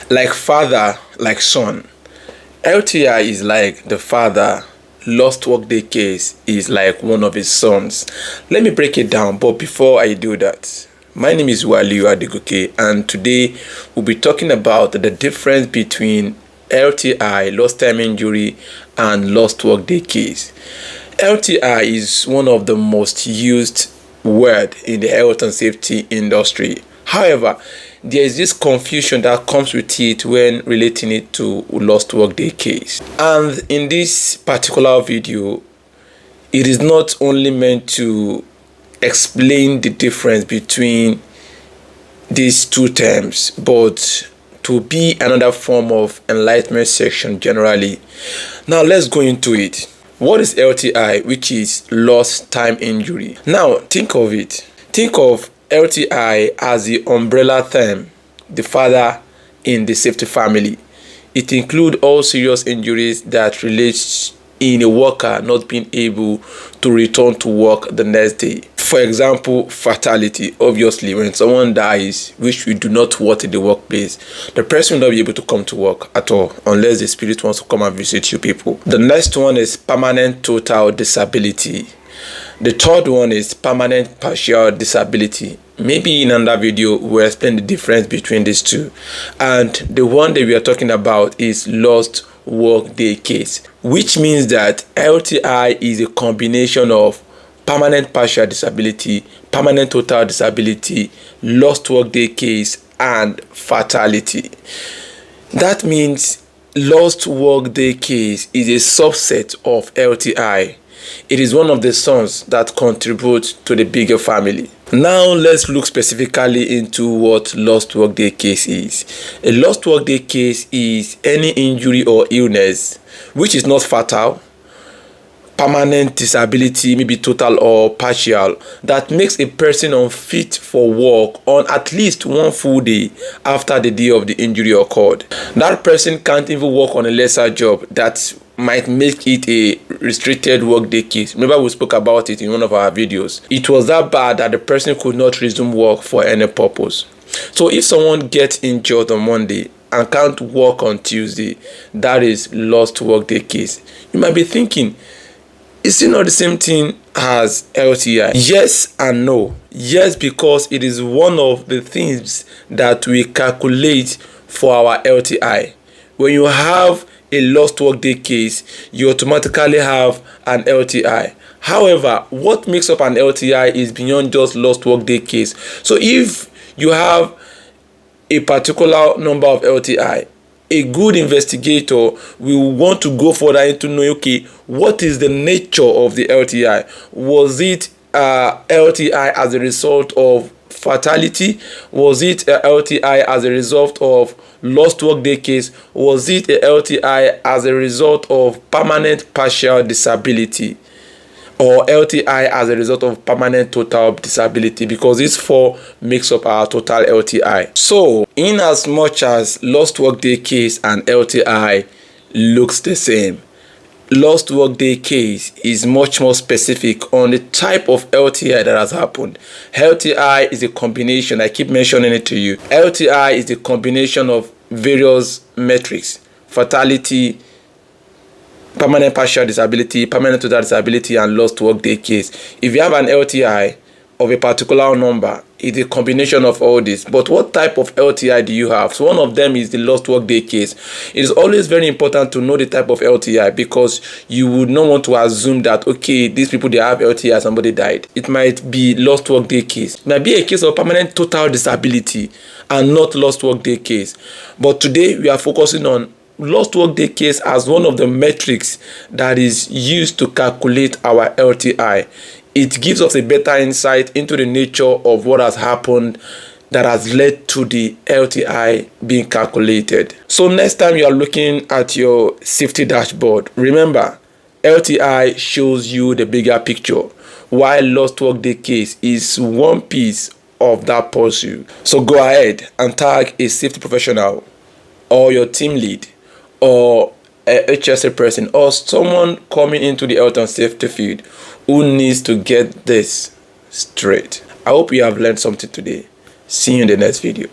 Like father, like son. LTI is like the father. Lost Workday case is like one of his sons. Let me break it down, but before I do that, my name is Waliu Adegoke, and today we'll be talking about the difference between LTI, lost time injury, and lost workday case. LTI is one of the most used word in the health and safety industry. However, there is this confusion that comes with it when relating it to lost workday case. And in this particular video, it is not only meant to explain the difference between these two terms, but to be another form of enlightenment section generally. Now let's go into it. What is LTI, which is lost time injury? Now think of it. Think of LTI as the umbrella term, the father in the safety family. It includes all serious injuries that relate in a worker not being able to return to work the next day. For example, fatality. Obviously, when someone dies, which we do not want in the workplace, the person will not be able to come to work at all unless the spirit wants to come and visit you people. The next one is permanent total disability. The third one is permanent partial disability. Maybe in another video we'll explain the difference between these two. And the one that we are talking about is lost workday case, which means that LTI is a combination of permanent partial disability, permanent total disability, lost workday case, and fatality. That means lost workday case is a subset of LTI. It is one of the sons that contribute to the bigger family. Now let's look specifically into what lost workday case is. A lost workday case is any injury or illness which is not fatal, permanent disability, maybe total or partial, that makes a person unfit for work on at least one full day after the day of the injury occurred. That person can't even work on a lesser job that might make it a restricted workday case. Remember, we spoke about it in one of our videos. It was that bad that the person could not resume work for any purpose. So if someone gets injured on Monday and can't work on Tuesday, that is lost workday case. You might be thinking, is it not the same thing as LTI? Yes and no. Yes, because it is one of the things that we calculate for our LTI. When you have a lost workday case, you automatically have an LTI. However, what makes up an LTI is beyond just lost workday case. So if you have a particular number of LTI, a good investigator will want to go further into knowing, okay, what is the nature of the LTI? Was it LTI as a result of fatality? Was it a LTI as a result of lost workday case? Was it a LTI as a result of permanent partial disability? Or LTI as a result of permanent total disability? Because these four makes up our total LTI. So in as much as lost workday case and LTI looks the same, lost workday case is much more specific on the type of LTI that has happened. LTI is a combination, I keep mentioning it to you. LTI is a combination of various metrics: fatality, permanent partial disability, permanent total disability, and lost workday case. If you have an LTI of a particular number, it's a combination of all this. But what type of LTI do you have? So one of them is the lost workday case. It is always very important to know the type of LTI, because you would not want to assume that, okay, these people, they have LTI, somebody died. It might be lost workday case. It might be a case of permanent total disability and not lost workday case. But today we are focusing on lost workday case as one of the metrics that is used to calculate our LTI. It gives us a better insight into the nature of what has happened that has led to the LTI being calculated. So next time you are looking at your safety dashboard, remember, LTI shows you the bigger picture, while lost workday case is one piece of that puzzle. So go ahead and tag a safety professional or your team lead or a HSA person or someone coming into the health and safety field who needs to get this straight. I hope you have learned something today. See you in the next video.